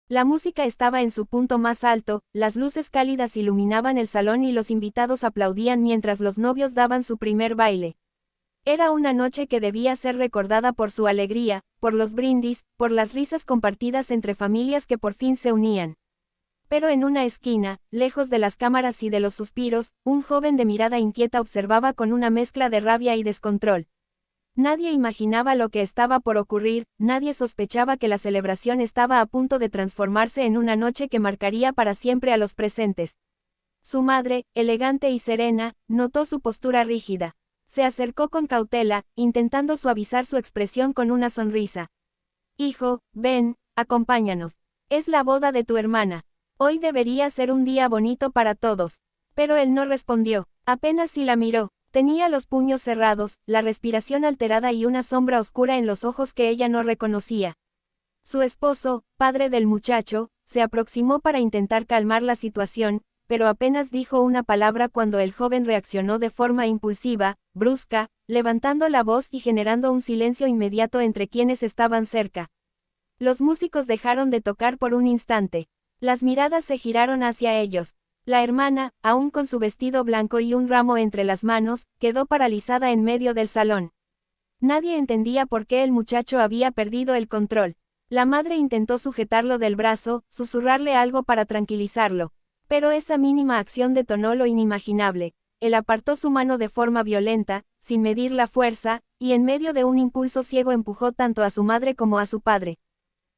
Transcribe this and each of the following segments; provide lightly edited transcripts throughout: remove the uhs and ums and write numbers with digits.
La música estaba en su punto más alto, las luces cálidas iluminaban el salón y los invitados aplaudían mientras los novios daban su primer baile. Era una noche que debía ser recordada por su alegría, por los brindis, por las risas compartidas entre familias que por fin se unían. Pero en una esquina, lejos de las cámaras y de los suspiros, un joven de mirada inquieta observaba con una mezcla de rabia y descontrol. Nadie imaginaba lo que estaba por ocurrir, nadie sospechaba que la celebración estaba a punto de transformarse en una noche que marcaría para siempre a los presentes. Su madre, elegante y serena, notó su postura rígida. Se acercó con cautela, intentando suavizar su expresión con una sonrisa. Hijo, ven, acompáñanos. Es la boda de tu hermana. Hoy debería ser un día bonito para todos. Pero él no respondió, apenas si la miró. Tenía los puños cerrados, la respiración alterada y una sombra oscura en los ojos que ella no reconocía. Su esposo, padre del muchacho, se aproximó para intentar calmar la situación, pero apenas dijo una palabra cuando el joven reaccionó de forma impulsiva, brusca, levantando la voz y generando un silencio inmediato entre quienes estaban cerca. Los músicos dejaron de tocar por un instante. Las miradas se giraron hacia ellos. La hermana, aún con su vestido blanco y un ramo entre las manos, quedó paralizada en medio del salón. Nadie entendía por qué el muchacho había perdido el control. La madre intentó sujetarlo del brazo, susurrarle algo para tranquilizarlo. Pero esa mínima acción detonó lo inimaginable. Él apartó su mano de forma violenta, sin medir la fuerza, y en medio de un impulso ciego empujó tanto a su madre como a su padre.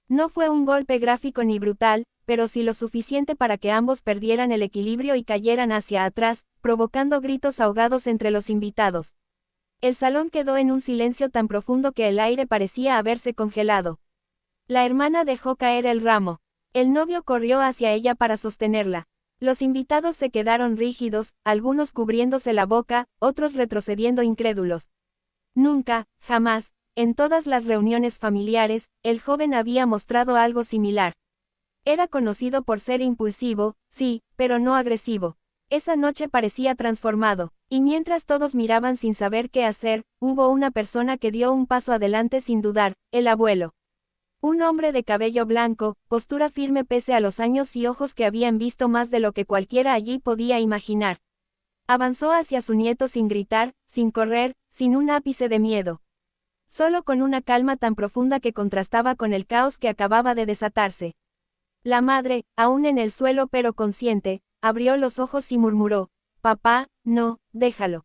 No fue un golpe gráfico ni brutal, pero sí lo suficiente para que ambos perdieran el equilibrio y cayeran hacia atrás, provocando gritos ahogados entre los invitados. El salón quedó en un silencio tan profundo que el aire parecía haberse congelado. La hermana dejó caer el ramo. El novio corrió hacia ella para sostenerla. Los invitados se quedaron rígidos, algunos cubriéndose la boca, otros retrocediendo incrédulos. Nunca, jamás, en todas las reuniones familiares, el joven había mostrado algo similar. Era conocido por ser impulsivo, sí, pero no agresivo. Esa noche parecía transformado, y mientras todos miraban sin saber qué hacer, hubo una persona que dio un paso adelante sin dudar, el abuelo. Un hombre de cabello blanco, postura firme pese a los años y ojos que habían visto más de lo que cualquiera allí podía imaginar. Avanzó hacia su nieto sin gritar, sin correr, sin un ápice de miedo. Solo con una calma tan profunda que contrastaba con el caos que acababa de desatarse. La madre, aún en el suelo pero consciente, abrió los ojos y murmuró, «Papá, no, déjalo».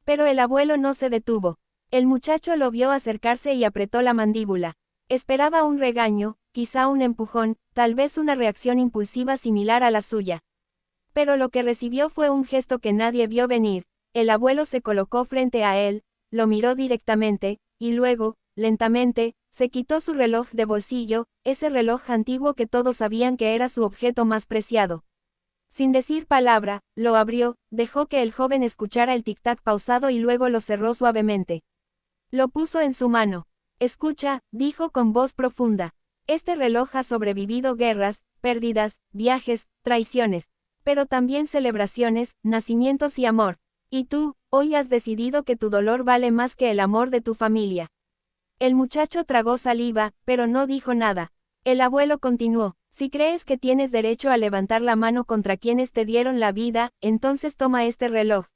Pero el abuelo no se detuvo. El muchacho lo vio acercarse y apretó la mandíbula. Esperaba un regaño, quizá un empujón, tal vez una reacción impulsiva similar a la suya. Pero lo que recibió fue un gesto que nadie vio venir. El abuelo se colocó frente a él, lo miró directamente, y luego, lentamente, se quitó su reloj de bolsillo, ese reloj antiguo que todos sabían que era su objeto más preciado. Sin decir palabra, lo abrió, dejó que el joven escuchara el tic-tac pausado y luego lo cerró suavemente. Lo puso en su mano. «Escucha», dijo con voz profunda. «Este reloj ha sobrevivido guerras, pérdidas, viajes, traiciones, pero también celebraciones, nacimientos y amor. Y tú, hoy has decidido que tu dolor vale más que el amor de tu familia». El muchacho tragó saliva, pero no dijo nada. El abuelo continuó, «Si crees que tienes derecho a levantar la mano contra quienes te dieron la vida, entonces toma este reloj.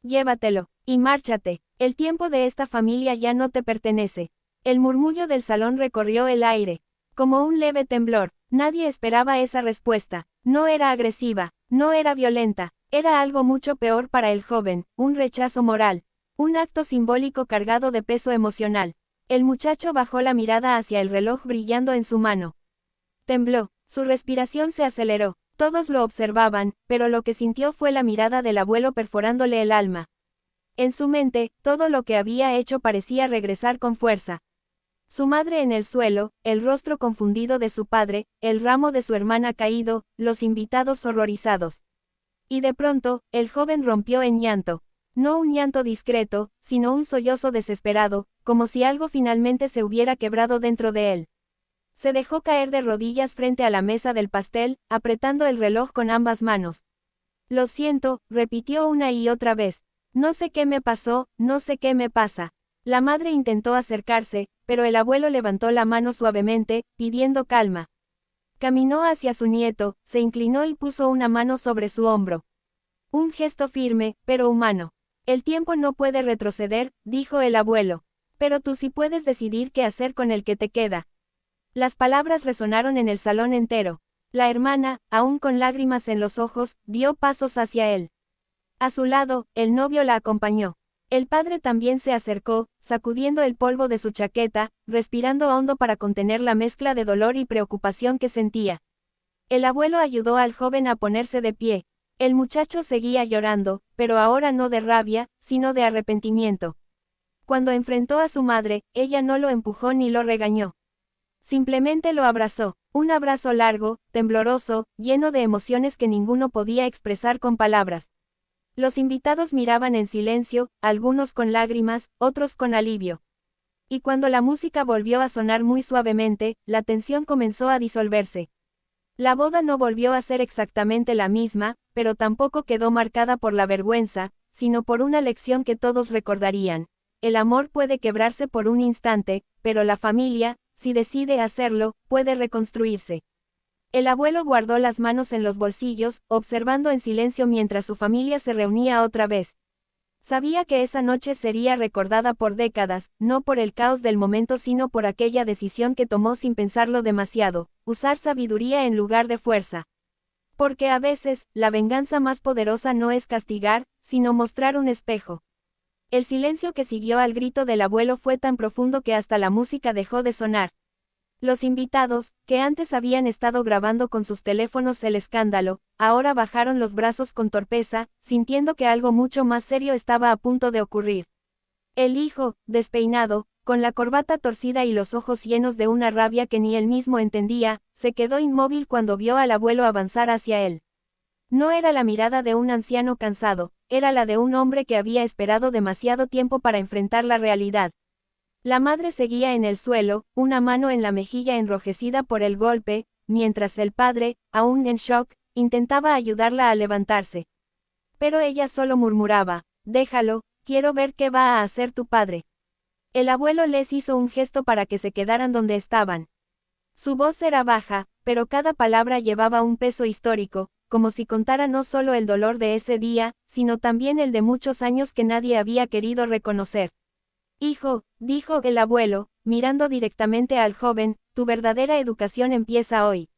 Llévatelo, y márchate. El tiempo de esta familia ya no te pertenece». El murmullo del salón recorrió el aire. Como un leve temblor, nadie esperaba esa respuesta. No era agresiva, no era violenta, era algo mucho peor para el joven, un rechazo moral. Un acto simbólico cargado de peso emocional. El muchacho bajó la mirada hacia el reloj brillando en su mano. Tembló, su respiración se aceleró, todos lo observaban, pero lo que sintió fue la mirada del abuelo perforándole el alma. En su mente, todo lo que había hecho parecía regresar con fuerza. Su madre en el suelo, el rostro confundido de su padre, el ramo de su hermana caído, los invitados horrorizados. Y de pronto, el joven rompió en llanto. No un llanto discreto, sino un sollozo desesperado, como si algo finalmente se hubiera quebrado dentro de él. Se dejó caer de rodillas frente a la mesa del pastel, apretando el reloj con ambas manos. «Lo siento», repitió una y otra vez. «No sé qué me pasó, no sé qué me pasa». La madre intentó acercarse, pero el abuelo levantó la mano suavemente, pidiendo calma. Caminó hacia su nieto, se inclinó y puso una mano sobre su hombro. Un gesto firme, pero humano. El tiempo no puede retroceder, dijo el abuelo. Pero tú sí puedes decidir qué hacer con el que te queda. Las palabras resonaron en el salón entero. La hermana, aún con lágrimas en los ojos, dio pasos hacia él. A su lado, el novio la acompañó. El padre también se acercó, sacudiendo el polvo de su chaqueta, respirando hondo para contener la mezcla de dolor y preocupación que sentía. El abuelo ayudó al joven a ponerse de pie. El muchacho seguía llorando, pero ahora no de rabia, sino de arrepentimiento. Cuando enfrentó a su madre, ella no lo empujó ni lo regañó. Simplemente lo abrazó, un abrazo largo, tembloroso, lleno de emociones que ninguno podía expresar con palabras. Los invitados miraban en silencio, algunos con lágrimas, otros con alivio. Y cuando la música volvió a sonar muy suavemente, la tensión comenzó a disolverse. La boda no volvió a ser exactamente la misma, pero tampoco quedó marcada por la vergüenza, sino por una lección que todos recordarían. El amor puede quebrarse por un instante, pero la familia, si decide hacerlo, puede reconstruirse. El abuelo guardó las manos en los bolsillos, observando en silencio mientras su familia se reunía otra vez. Sabía que esa noche sería recordada por décadas, no por el caos del momento sino por aquella decisión que tomó sin pensarlo demasiado, usar sabiduría en lugar de fuerza. Porque a veces, la venganza más poderosa no es castigar, sino mostrar un espejo. El silencio que siguió al grito del abuelo fue tan profundo que hasta la música dejó de sonar. Los invitados, que antes habían estado grabando con sus teléfonos el escándalo, ahora bajaron los brazos con torpeza, sintiendo que algo mucho más serio estaba a punto de ocurrir. El hijo, despeinado, con la corbata torcida y los ojos llenos de una rabia que ni él mismo entendía, se quedó inmóvil cuando vio al abuelo avanzar hacia él. No era la mirada de un anciano cansado, era la de un hombre que había esperado demasiado tiempo para enfrentar la realidad. La madre seguía en el suelo, una mano en la mejilla enrojecida por el golpe, mientras el padre, aún en shock, intentaba ayudarla a levantarse. Pero ella solo murmuraba, déjalo, quiero ver qué va a hacer tu padre. El abuelo les hizo un gesto para que se quedaran donde estaban. Su voz era baja, pero cada palabra llevaba un peso histórico, como si contara no solo el dolor de ese día, sino también el de muchos años que nadie había querido reconocer. Hijo, dijo el abuelo, mirando directamente al joven, tu verdadera educación empieza hoy.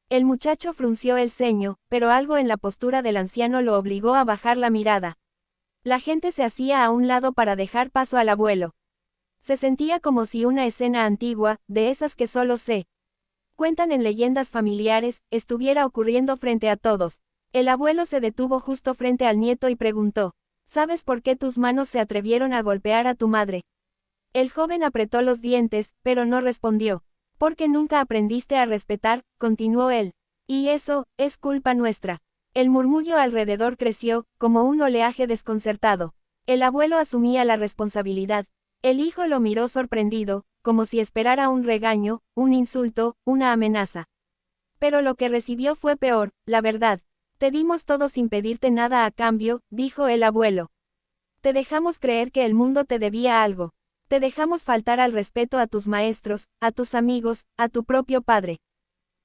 El muchacho frunció el ceño, pero algo en la postura del anciano lo obligó a bajar la mirada. La gente se hacía a un lado para dejar paso al abuelo. Se sentía como si una escena antigua, de esas que solo se cuentan en leyendas familiares, estuviera ocurriendo frente a todos. El abuelo se detuvo justo frente al nieto y preguntó, ¿sabes por qué tus manos se atrevieron a golpear a tu madre? El joven apretó los dientes, pero no respondió. Porque nunca aprendiste a respetar, continuó él. Y eso, es culpa nuestra. El murmullo alrededor creció, como un oleaje desconcertado. El abuelo asumía la responsabilidad. El hijo lo miró sorprendido, como si esperara un regaño, un insulto, una amenaza. Pero lo que recibió fue peor, la verdad. Te dimos todo sin pedirte nada a cambio, dijo el abuelo. Te dejamos creer que el mundo te debía algo. Te dejamos faltar al respeto a tus maestros, a tus amigos, a tu propio padre.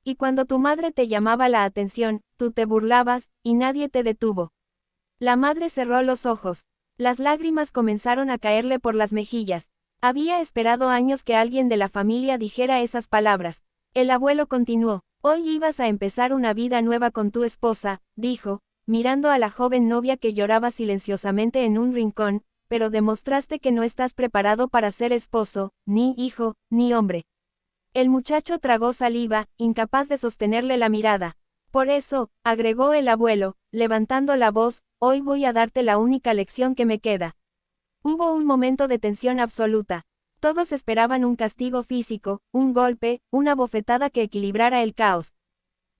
Y cuando tu madre te llamaba la atención, tú te burlabas, y nadie te detuvo. La madre cerró los ojos. Las lágrimas comenzaron a caerle por las mejillas. Había esperado años que alguien de la familia dijera esas palabras. El abuelo continuó. Hoy ibas a empezar una vida nueva con tu esposa, dijo, mirando a la joven novia que lloraba silenciosamente en un rincón, pero demostraste que no estás preparado para ser esposo, ni hijo, ni hombre. El muchacho tragó saliva, incapaz de sostenerle la mirada. Por eso, agregó el abuelo, levantando la voz, hoy voy a darte la única lección que me queda. Hubo un momento de tensión absoluta. Todos esperaban un castigo físico, un golpe, una bofetada que equilibrara el caos.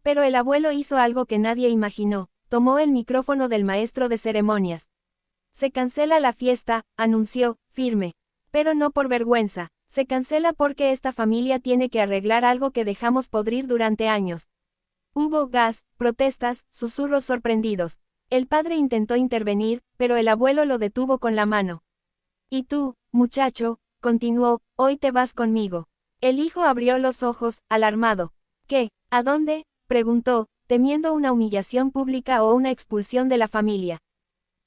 Pero el abuelo hizo algo que nadie imaginó, tomó el micrófono del maestro de ceremonias. Se cancela la fiesta, anunció, firme. Pero no por vergüenza, se cancela porque esta familia tiene que arreglar algo que dejamos podrir durante años. Hubo gas, protestas, susurros sorprendidos. El padre intentó intervenir, pero el abuelo lo detuvo con la mano. Y tú, muchacho, continuó, hoy te vas conmigo. El hijo abrió los ojos, alarmado. ¿Qué? ¿A dónde? Preguntó, temiendo una humillación pública o una expulsión de la familia.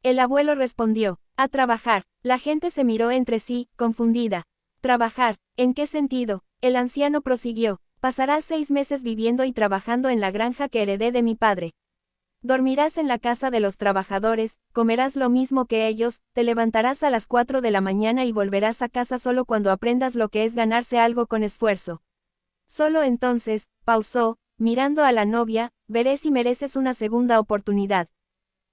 El abuelo respondió, a trabajar. La gente se miró entre sí, confundida. ¿Trabajar? ¿En qué sentido? El anciano prosiguió, pasarás 6 meses viviendo y trabajando en la granja que heredé de mi padre. Dormirás en la casa de los trabajadores, comerás lo mismo que ellos, te levantarás a las 4 de la mañana y volverás a casa solo cuando aprendas lo que es ganarse algo con esfuerzo. Solo entonces, pausó, mirando a la novia, veré si mereces una segunda oportunidad.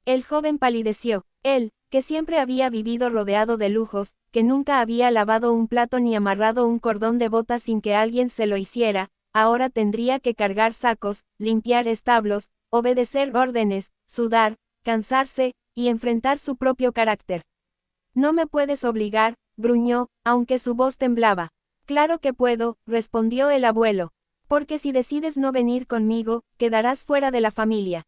El joven palideció. Él, que siempre había vivido rodeado de lujos, que nunca había lavado un plato ni amarrado un cordón de botas sin que alguien se lo hiciera, ahora tendría que cargar sacos, limpiar establos, obedecer órdenes, sudar, cansarse, y enfrentar su propio carácter. No me puedes obligar, gruñó, aunque su voz temblaba. Claro que puedo, respondió el abuelo. Porque si decides no venir conmigo, quedarás fuera de la familia.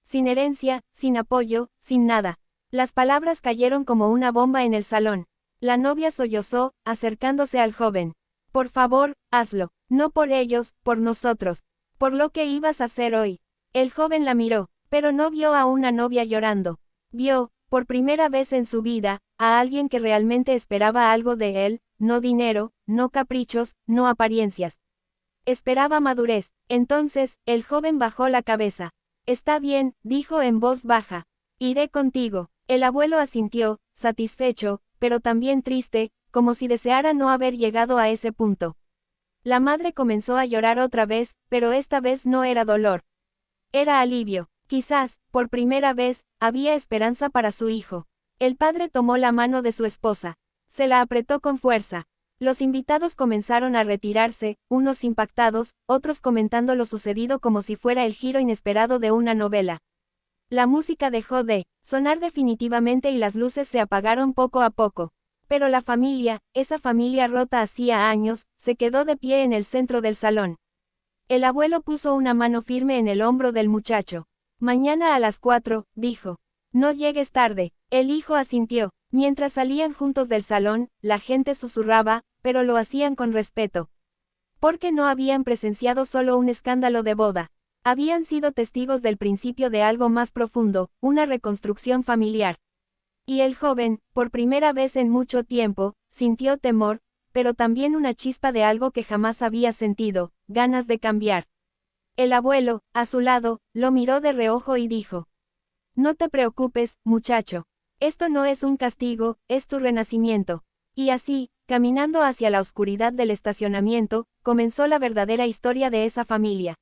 Sin herencia, sin apoyo, sin nada. Las palabras cayeron como una bomba en el salón. La novia sollozó, acercándose al joven. Por favor, hazlo. No por ellos, por nosotros. Por lo que ibas a hacer hoy. El joven la miró, pero no vio a una novia llorando. Vio, por primera vez en su vida, a alguien que realmente esperaba algo de él, no dinero, no caprichos, no apariencias. Esperaba madurez. Entonces, el joven bajó la cabeza. Está bien, dijo en voz baja. Iré contigo. El abuelo asintió, satisfecho, pero también triste, como si deseara no haber llegado a ese punto. La madre comenzó a llorar otra vez, pero esta vez no era dolor. Era alivio. Quizás, por primera vez, había esperanza para su hijo. El padre tomó la mano de su esposa. Se la apretó con fuerza. Los invitados comenzaron a retirarse, unos impactados, otros comentando lo sucedido como si fuera el giro inesperado de una novela. La música dejó de sonar definitivamente y las luces se apagaron poco a poco. Pero la familia, esa familia rota hacía años, se quedó de pie en el centro del salón. El abuelo puso una mano firme en el hombro del muchacho. Mañana a las 4, dijo. No llegues tarde. El hijo asintió. Mientras salían juntos del salón, la gente susurraba, pero lo hacían con respeto. Porque no habían presenciado solo un escándalo de boda. Habían sido testigos del principio de algo más profundo, una reconstrucción familiar. Y el joven, por primera vez en mucho tiempo, sintió temor, pero también una chispa de algo que jamás había sentido, ganas de cambiar. El abuelo, a su lado, lo miró de reojo y dijo: No te preocupes, muchacho. Esto no es un castigo, es tu renacimiento. Y así, caminando hacia la oscuridad del estacionamiento, comenzó la verdadera historia de esa familia.